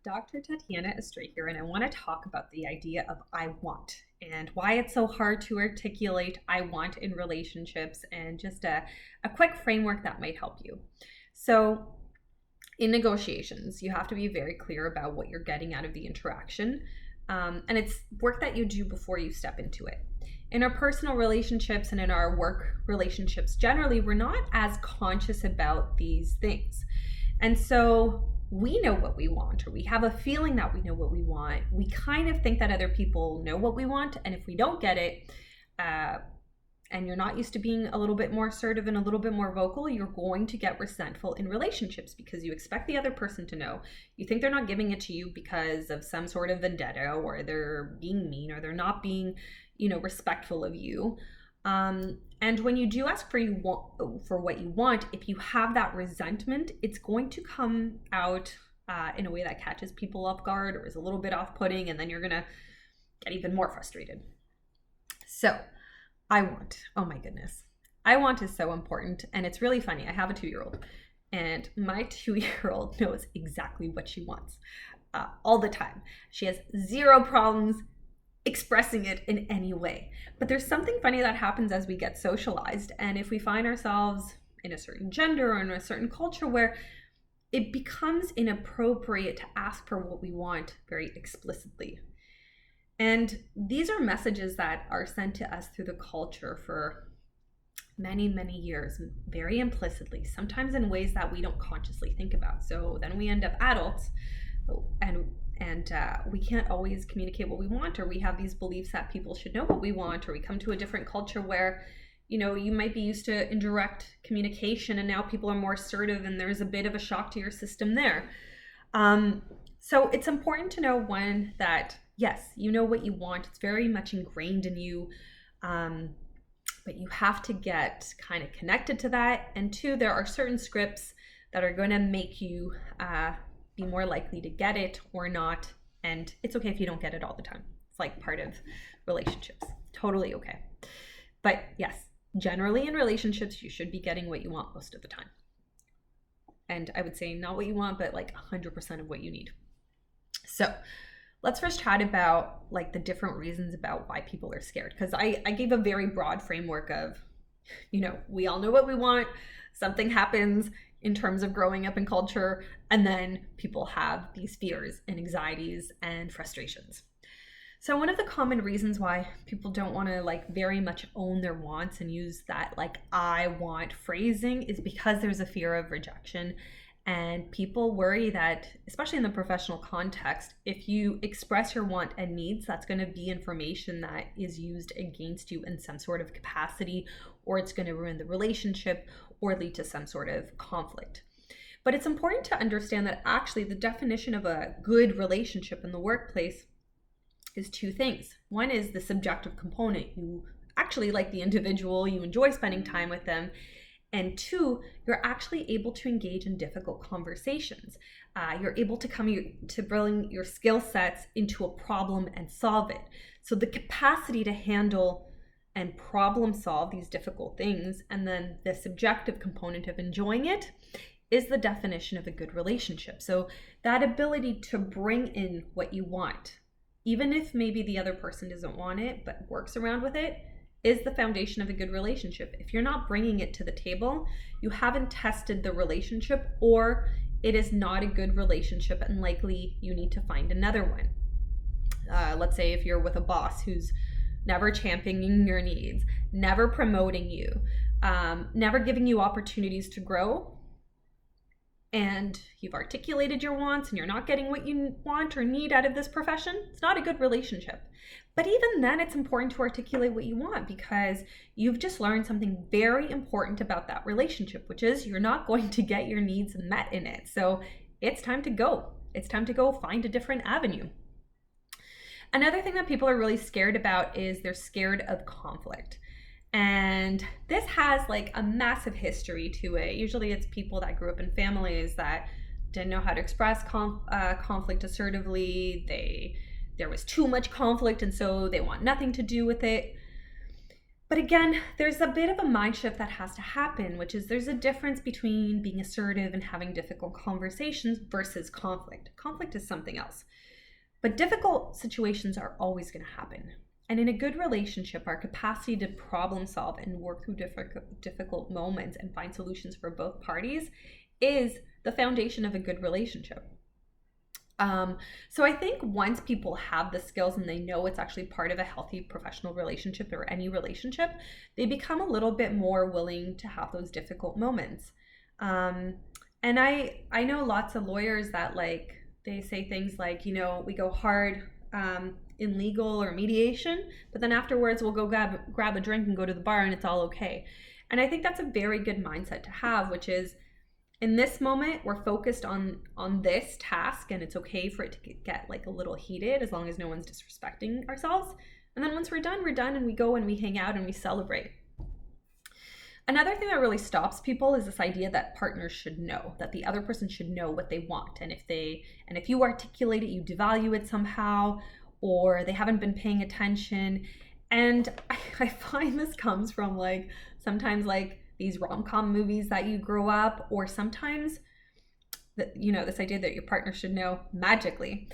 Dr. Tatiana Estray here, and I want to talk about the idea of I want and why it's so hard to articulate I want in relationships and just a quick framework that might help you. So, in negotiations, you have to be very clear about what you're getting out of the interaction, and it's work that you do before you step into it. In our personal relationships and in our work relationships, generally, we're not as conscious about these things. And so we know what we want, or we have a feeling that we know what we want. We kind of think that other people know what we want. And if we don't get it, and you're not used to being a little bit more assertive and a little bit more vocal, you're going to get resentful in relationships because you expect the other person to know. You think they're not giving it to you because of some sort of vendetta, or they're being mean, or they're not being, respectful of you. And when you do ask for what you want, if you have that resentment, it's going to come out in a way that catches people off guard or is a little bit off-putting, and then you're gonna get even more frustrated. So, I want. Oh my goodness. I want is so important, and it's really funny. I have a 2-year-old, and my 2-year-old knows exactly what she wants all the time. She has zero problems expressing it in any way. But there's something funny that happens as we get socialized, and if we find ourselves in a certain gender or in a certain culture where it becomes inappropriate to ask for what we want very explicitly. And these are messages that are sent to us through the culture for many, many years, very implicitly, sometimes in ways that we don't consciously think about. So then we end up adults and we can't always communicate what we want, or we have these beliefs that people should know what we want, or we come to a different culture where, you might be used to indirect communication and now people are more assertive, and there's a bit of a shock to your system there. So it's important to know, one, that yes, you know what you want. It's very much ingrained in you, but you have to get kind of connected to that. And two, there are certain scripts that are going to make you be more likely to get it or not. And it's okay if you don't get it all the time. It's like part of relationships. Totally okay. But yes, generally in relationships, you should be getting what you want most of the time. And I would say not what you want, but like 100% of what you need. So let's first chat about like the different reasons about why people are scared. Because I gave a very broad framework of, we all know what we want. Something happens in terms of growing up in culture, and then people have these fears and anxieties and frustrations. So one of the common reasons why people don't want to like very much own their wants and use that like I want phrasing is because there's a fear of rejection. And people worry that, especially in the professional context, if you express your want and needs, that's going to be information that is used against you in some sort of capacity, or it's going to ruin the relationship or lead to some sort of conflict. But it's important to understand that actually the definition of a good relationship in the workplace is two things. One is the subjective component. You actually like the individual, you enjoy spending time with them. And two, you're actually able to engage in difficult conversations. You're able to bring your skill sets into a problem and solve it. So the capacity to handle and problem solve these difficult things, and then the subjective component of enjoying it, is the definition of a good relationship. So that ability to bring in what you want, even if maybe the other person doesn't want it, but works around with it, is the foundation of a good relationship. If you're not bringing it to the table, you haven't tested the relationship, or it is not a good relationship, and likely you need to find another one. Let's say if you're with a boss who's never championing your needs, never promoting you, never giving you opportunities to grow, and you've articulated your wants and you're not getting what you want or need out of this profession, it's not a good relationship. But even then, it's important to articulate what you want, because you've just learned something very important about that relationship, which is you're not going to get your needs met in it. So it's time to go. It's time to go find a different avenue. Another thing that people are really scared about is they're scared of conflict. And this has like a massive history to it. Usually it's people that grew up in families that didn't know how to express conflict assertively. There was too much conflict, and so they want nothing to do with it. But again, there's a bit of a mind shift that has to happen, which is there's a difference between being assertive and having difficult conversations versus conflict. Conflict is something else. But difficult situations are always going to happen. And in a good relationship, our capacity to problem solve and work through difficult moments and find solutions for both parties is the foundation of a good relationship. So I think once people have the skills and they know it's actually part of a healthy professional relationship or any relationship, they become a little bit more willing to have those difficult moments. And I know lots of lawyers that like, they say things like, we go hard in legal or mediation, but then afterwards we'll go grab a drink and go to the bar and it's all okay. And I think that's a very good mindset to have, which is, in this moment, we're focused on this task, and it's okay for it to get like a little heated as long as no one's disrespecting ourselves. And then once we're done, and we go and we hang out and we celebrate. Another thing that really stops people is this idea that partners should know, that the other person should know what they want. And if you articulate it, you devalue it somehow, or they haven't been paying attention. And I find this comes from like, sometimes like, these rom-com movies that you grow up, or sometimes this idea that your partner should know magically,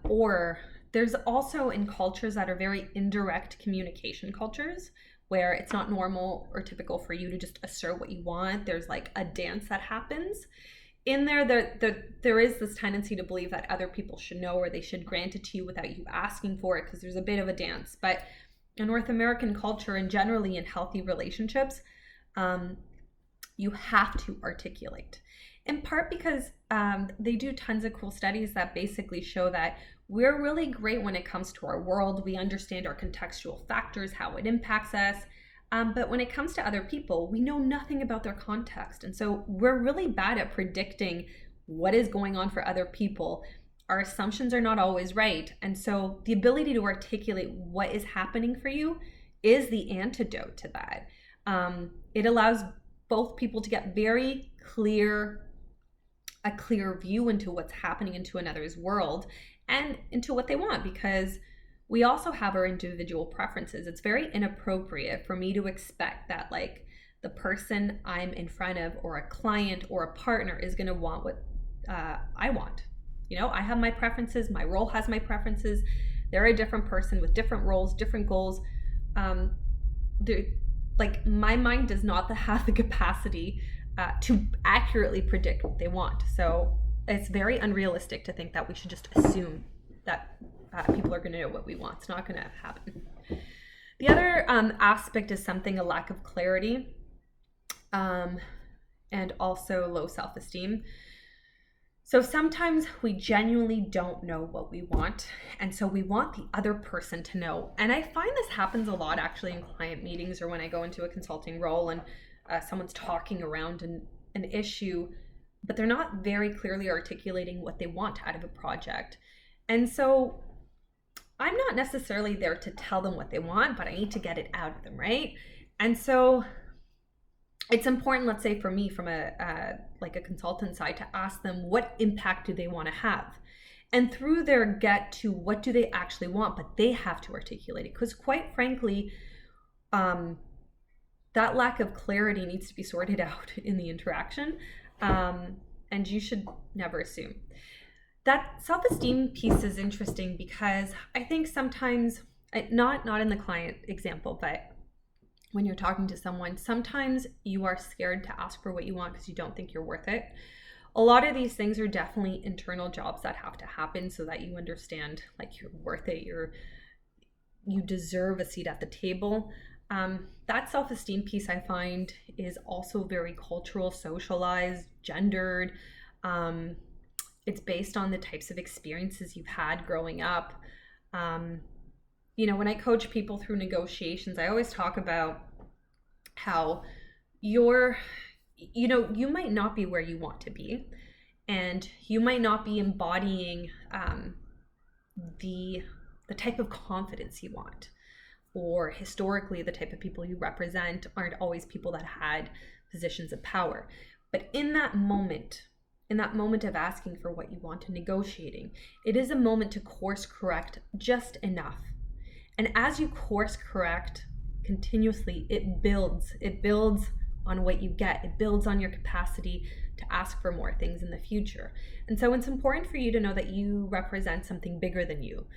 or there's also in cultures that are very indirect communication cultures where it's not normal or typical for you to just assert what you want. There's like a dance that happens in there is this tendency to believe that other people should know, or they should grant it to you without you asking for it, because there's a bit of a dance. But in North American culture and generally in healthy relationships, you have to articulate, in part because they do tons of cool studies that basically show that we're really great when it comes to our world. We understand our contextual factors, how it impacts us. But when it comes to other people, we know nothing about their context. And so we're really bad at predicting what is going on for other people. Our assumptions are not always right. And so the ability to articulate what is happening for you is the antidote to that. It allows both people to get a clear view into what's happening into another's world and into what they want, because we also have our individual preferences. It's very inappropriate for me to expect that like the person I'm in front of, or a client or a partner, is going to want what I want. I have my preferences. My role has my preferences. They're a different person with different roles, different goals. Like my mind does not have the capacity to accurately predict what they want. So it's very unrealistic to think that we should just assume that people are going to know what we want. It's not going to happen. The other aspect is a lack of clarity, and also low self-esteem. So sometimes we genuinely don't know what we want, and so we want the other person to know. And I find this happens a lot actually in client meetings, or when I go into a consulting role and someone's talking around an issue, but they're not very clearly articulating what they want out of a project. And so I'm not necessarily there to tell them what they want, but I need to get it out of them, right? And so it's important, let's say for me, from a consultant side, to ask them what impact do they want to have, and through their get to what do they actually want, but they have to articulate it, because quite frankly, that lack of clarity needs to be sorted out in the interaction, and you should never assume. That self-esteem piece is interesting because I think sometimes, not in the client example, but when you're talking to someone, sometimes you are scared to ask for what you want because you don't think you're worth it. A lot of these things are definitely internal jobs that have to happen so that you understand like you're worth it, you deserve a seat at the table. That self-esteem piece I find is also very cultural, socialized, gendered. It's based on the types of experiences you've had growing up. When I coach people through negotiations, I always talk about how you might not be where you want to be, and you might not be embodying the type of confidence you want, or historically the type of people you represent aren't always people that had positions of power. But in that moment of asking for what you want and negotiating, it is a moment to course correct just enough. And as you course correct continuously, it builds on what you get. It builds on your capacity to ask for more things in the future. And so it's important for you to know that you represent something bigger than you.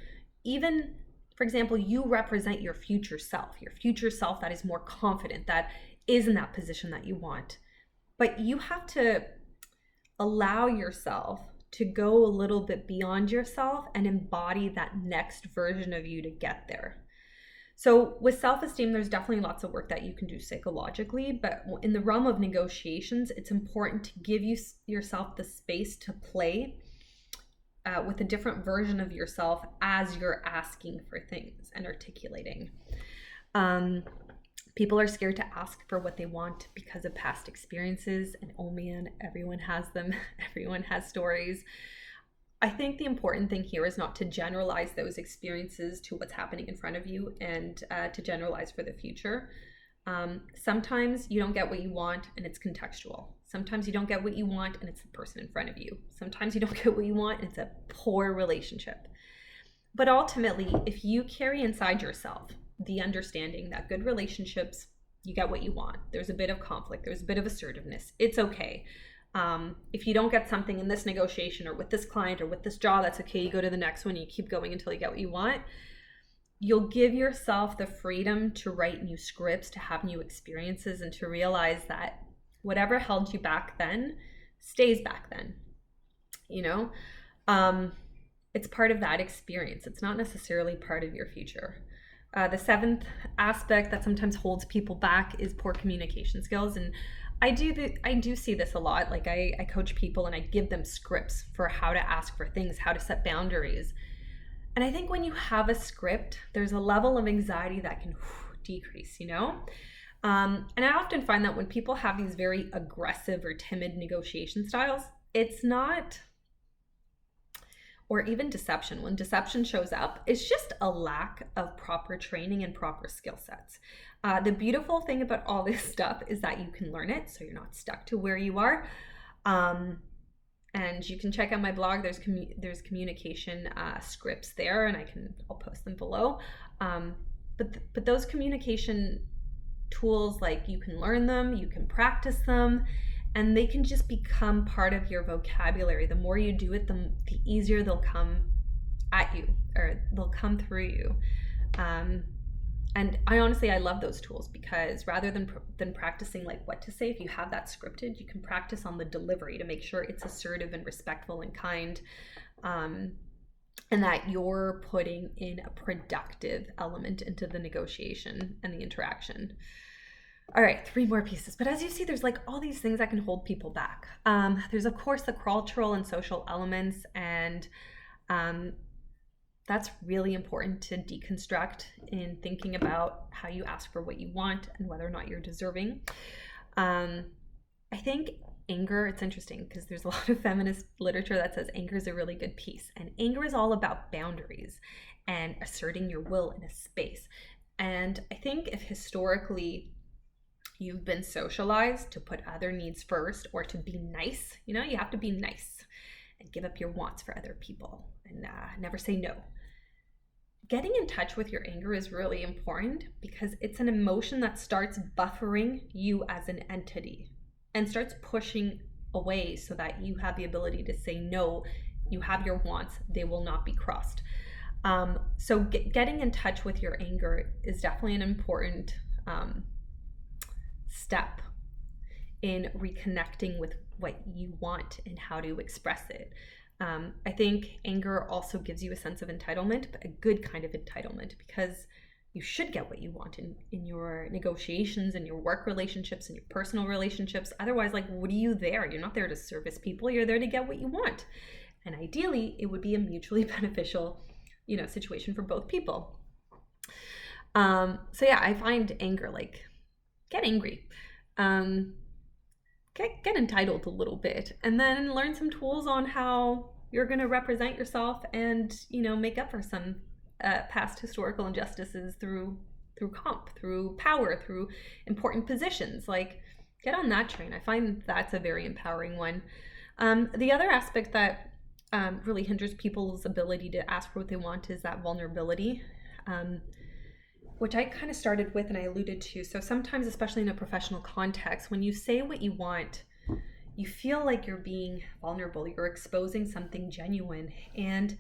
Even, for example, you represent your future self that is more confident, that is in that position that you want. But you have to allow yourself to go a little bit beyond yourself and embody that next version of you to get there. So with self-esteem, there's definitely lots of work that you can do psychologically, but in the realm of negotiations, it's important to give yourself the space to play with a different version of yourself as you're asking for things and articulating. People are scared to ask for what they want because of past experiences, and oh man, everyone has them. Everyone has stories. I think the important thing here is not to generalize those experiences to what's happening in front of you, and to generalize for the future. Sometimes you don't get what you want and it's contextual. Sometimes you don't get what you want and it's the person in front of you. Sometimes you don't get what you want and it's a poor relationship. But ultimately, if you carry inside yourself the understanding that good relationships, you get what you want. There's a bit of conflict. There's a bit of assertiveness. It's okay. If you don't get something in this negotiation or with this client or with this job, that's okay. You go to the next one. You keep going until you get what you want. You'll give yourself the freedom to write new scripts, to have new experiences, and to realize that whatever held you back then stays back then. You know, it's part of that experience. It's not necessarily part of your future. The seventh aspect that sometimes holds people back is poor communication skills. And I do see this a lot. Like I coach people and I give them scripts for how to ask for things, how to set boundaries. And I think when you have a script, there's a level of anxiety that can decrease, you know? And I often find that when people have these very aggressive or timid negotiation styles, it's not, or even deception. When deception shows up, it's just a lack of proper training and proper skill sets. The beautiful thing about all this stuff is that you can learn it, so you're not stuck to where you are. And you can check out my blog. There's communication scripts there, and I'll post them below. But those communication tools, like, you can learn them, you can practice them, and they can just become part of your vocabulary. The more you do it, the easier they'll come at you, or they'll come through you. And I love those tools, because rather than practicing like what to say, if you have that scripted, you can practice on the delivery to make sure it's assertive and respectful and kind, and that you're putting in a productive element into the negotiation and the interaction. All right, 3 more pieces. But as you see, there's like all these things that can hold people back. There's of course the cultural and social elements, and that's really important to deconstruct in thinking about how you ask for what you want and whether or not you're deserving. I think anger, it's interesting because there's a lot of feminist literature that says anger is a really good piece. And anger is all about boundaries and asserting your will in a space. And I think if historically you've been socialized to put other needs first, or to be nice, you know, you have to be nice and give up your wants for other people, and never say no. Getting in touch with your anger is really important, because it's an emotion that starts buffering you as an entity and starts pushing away so that you have the ability to say no. You have your wants, they will not be crossed. So getting in touch with your anger is definitely an important step in reconnecting with what you want and how to express it. I think anger also gives you a sense of entitlement, but a good kind of entitlement, because you should get what you want in your negotiations, in your work relationships, in your personal relationships. Otherwise, like, what are you there? You're not there to service people. You're there to get what you want. And ideally, it would be a mutually beneficial, situation for both people. So yeah, I find anger, like, get angry. Get entitled a little bit, and then learn some tools on how you're going to represent yourself and, make up for some past historical injustices through comp, through power, through important positions. Like, get on that train. I find that's a very empowering one. The other aspect that really hinders people's ability to ask for what they want is that vulnerability. which I kind of started with and I alluded to. So sometimes, especially in a professional context, when you say what you want, you feel like you're being vulnerable, you're exposing something genuine. And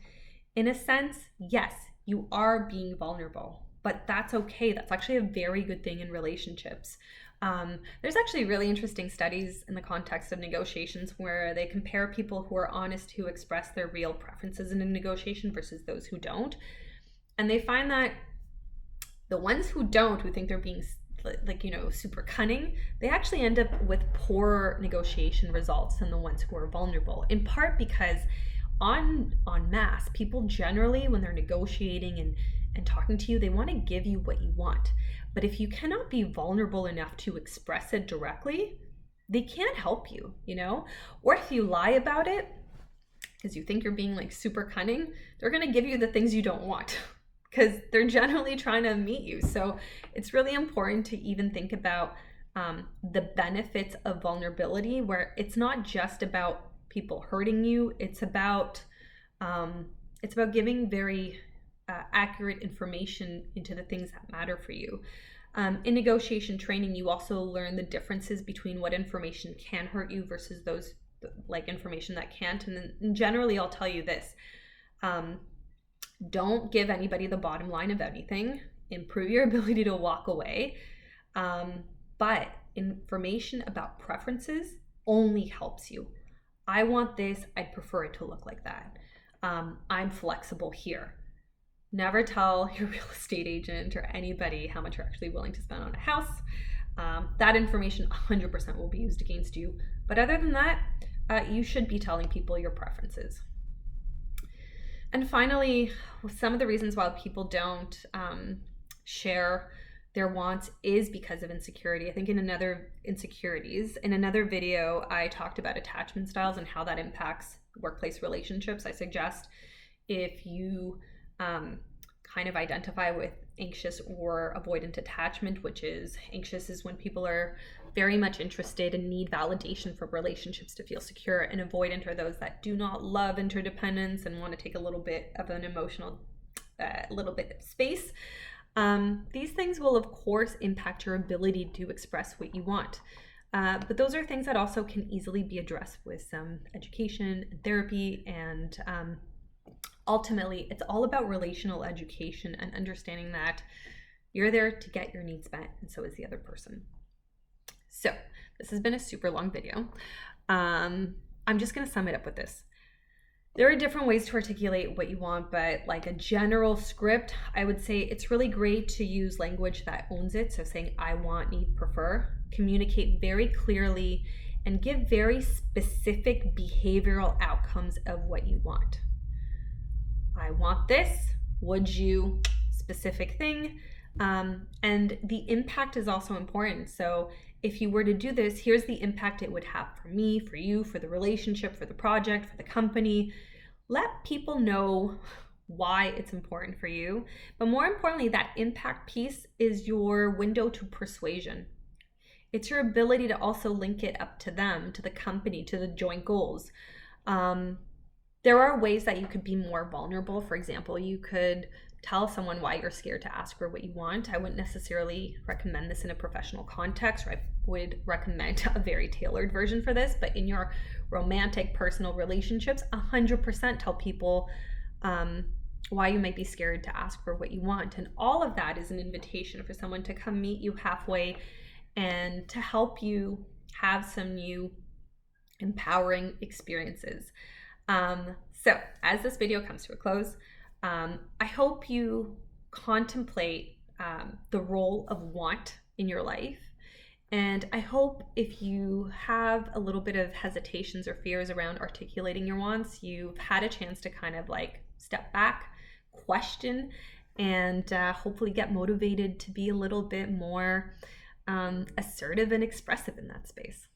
in a sense, yes, you are being vulnerable, but that's okay. That's actually a very good thing in relationships. There's actually really interesting studies in the context of negotiations where they compare people who are honest, who express their real preferences in a negotiation versus those who don't. And they find that the ones who don't, who think they're being super cunning, they actually end up with poorer negotiation results than the ones who are vulnerable, in part because on mass, people generally, when they're negotiating and talking to you, they want to give you what you want. But if you cannot be vulnerable enough to express it directly, they can't help you, Or if you lie about it because you think you're being super cunning, they're going to give you the things you don't want because they're generally trying to meet you. So it's really important to even think about the benefits of vulnerability, where it's not just about people hurting you. It's about giving very accurate information into the things that matter for you. In negotiation training, you also learn the differences between what information can hurt you versus those information that can't. And then generally, I'll tell you this: don't give anybody the bottom line of anything. Improve your ability to walk away. But information about preferences only helps you. I want this, I'd prefer it to look like that. I'm flexible here. Never tell your real estate agent or anybody how much you're actually willing to spend on a house. That information 100% will be used against you. But other than that, you should be telling people your preferences. And finally, some of the reasons why people don't share their wants is because of insecurity. I think in another video, I talked about attachment styles and how that impacts workplace relationships. I suggest if you kind of identify with anxious or avoidant attachment, which is anxious is when people are very much interested and need validation for relationships to feel secure, and avoidant are those that do not love interdependence and want to take a little bit of an emotional, little bit of space. These things will, of course, impact your ability to express what you want. But those are things that also can easily be addressed with some education and therapy. And ultimately, it's all about relational education and understanding that you're there to get your needs met, and so is the other person. So this has been a super long video. I'm just going to sum it up with this. There are different ways to articulate what you want, but like a general script, I would say it's really great to use language that owns it. So saying I want, need, prefer, communicate very clearly, and give very specific behavioral outcomes of what you want. I want this, would you, specific thing. And the impact is also important. So if you were to do this, here's the impact it would have for me, for you, for the relationship, for the project, for the company. Let people know why it's important for you. But more importantly, that impact piece is your window to persuasion. It's your ability to also link it up to them, to the company, to the joint goals. There are ways that you could be more vulnerable. For example, you could tell someone why you're scared to ask for what you want. I wouldn't necessarily recommend this in a professional context, or I would recommend a very tailored version for this. But in your romantic, personal relationships, 100% tell people why you might be scared to ask for what you want. And all of that is an invitation for someone to come meet you halfway and to help you have some new empowering experiences. So as this video comes to a close, I hope you contemplate the role of want in your life. And I hope if you have a little bit of hesitations or fears around articulating your wants, you've had a chance to kind of like step back, question, and hopefully get motivated to be a little bit more assertive and expressive in that space.